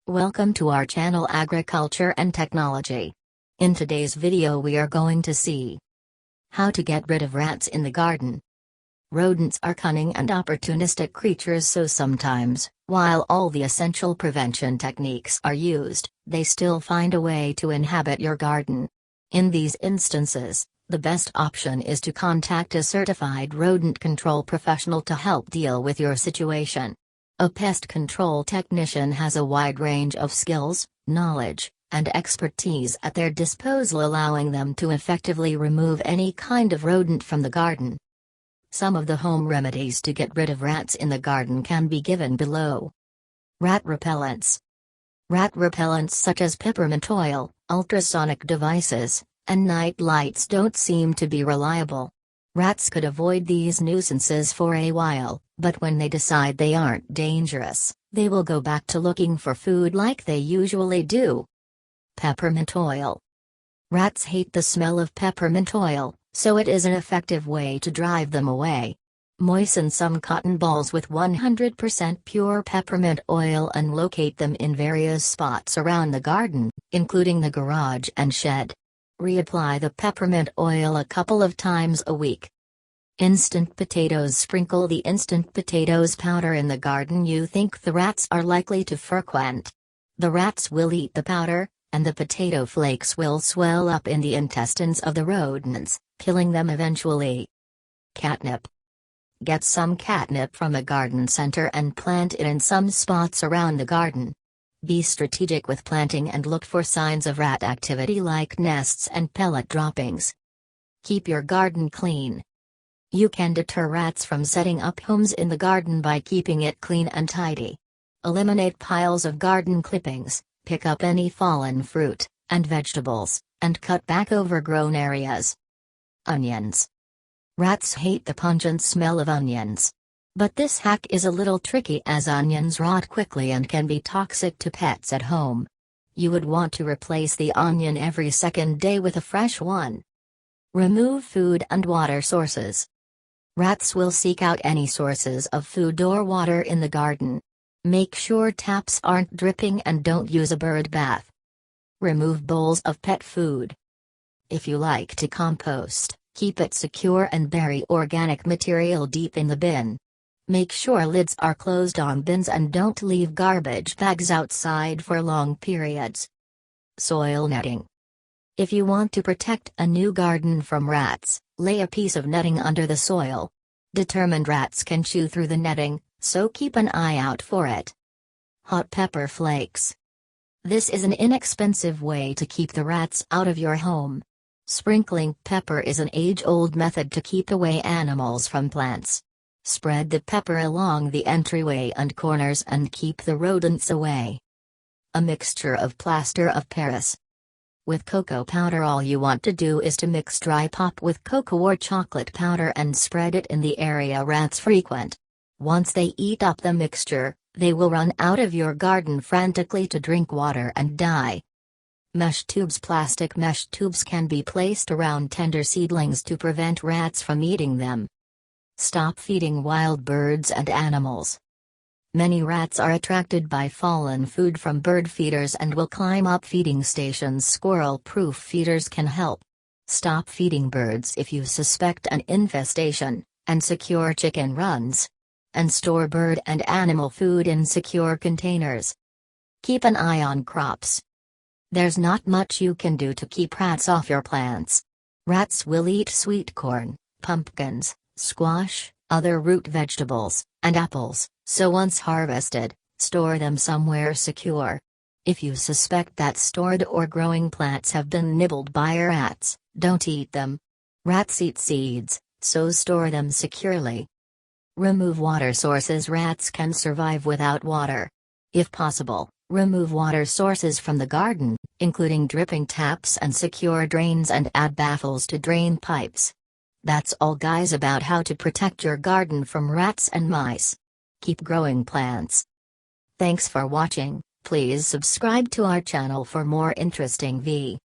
Welcome to our channel Agriculture and Technology. In today's video we are going to see how to get rid of rats in the garden. Rodents are cunning and opportunistic creatures, so sometimes, while all the essential prevention techniques are used, they still find a way to inhabit your garden. In these instances, the best option is to contact a certified rodent control professional to help deal with your situation. A pest control technician has a wide range of skills, knowledge, and expertise at their disposal, allowing them to effectively remove any kind of rodent from the garden. Some of the home remedies to get rid of rats in the garden can be given below. Rat repellents. Rat repellents such as peppermint oil, ultrasonic devices, and night lights don't seem to be reliable. Rats could avoid these nuisances for a while, but when they decide they aren't dangerous, they will go back to looking for food like they usually do. Peppermint oil. Rats hate the smell of peppermint oil, so it is an effective way to drive them away. Moisten some cotton balls with 100% pure peppermint oil and locate them in various spots around the garden, including the garage and shed. Reapply the peppermint oil a couple of times a week. Instant potatoes. Sprinkle the instant potatoes powder in the garden you think the rats are likely to frequent. The rats will eat the powder, and the potato flakes will swell up in the intestines of the rodents, killing them eventually. Catnip. Get some catnip from a garden center and plant it in some spots around the garden. Be strategic with planting and look for signs of rat activity like nests and pellet droppings. Keep your garden clean. You can deter rats from setting up homes in the garden by keeping it clean and tidy. Eliminate piles of garden clippings, pick up any fallen fruit and vegetables, and cut back overgrown areas. Onions. Rats hate the pungent smell of onions. But this hack is a little tricky as onions rot quickly and can be toxic to pets at home. You would want to replace the onion every second day with a fresh one. Remove food and water sources. Rats will seek out any sources of food or water in the garden. Make sure taps aren't dripping and don't use a bird bath. Remove bowls of pet food. If you like to compost, keep it secure and bury organic material deep in the bin. Make sure lids are closed on bins and don't leave garbage bags outside for long periods. Soil netting. If you want to protect a new garden from rats, lay a piece of netting under the soil. Determined rats can chew through the netting, so keep an eye out for it. Hot pepper flakes. This is an inexpensive way to keep the rats out of your home. Sprinkling pepper is an age-old method to keep away animals from plants. Spread the pepper along the entryway and corners and keep the rodents away. A mixture of plaster of Paris. With cocoa powder, all you want to do is to mix dry pop with cocoa or chocolate powder and spread it in the area rats frequent. Once they eat up the mixture, they will run out of your garden frantically to drink water and die. Mesh tubes. Plastic mesh tubes can be placed around tender seedlings to prevent rats from eating them. Stop feeding wild birds and animals. Many rats are attracted by fallen food from bird feeders and will climb up feeding stations. Squirrel-proof feeders can help. Stop feeding birds if you suspect an infestation, and secure chicken runs. And store bird and animal food in secure containers. Keep an eye on crops. There's not much you can do to keep rats off your plants. Rats will eat sweet corn, pumpkins, squash, other root vegetables, and apples, so once harvested, store them somewhere secure. If you suspect that stored or growing plants have been nibbled by rats, don't eat them. Rats eat seeds, so store them securely. Remove water sources. Rats can survive without water. If possible, remove water sources from the garden, including dripping taps and secure drains, and add baffles to drain pipes. That's all guys about how to protect your garden from rats and mice. Keep growing plants. Thanks for watching. Please subscribe to our channel for more interesting videos.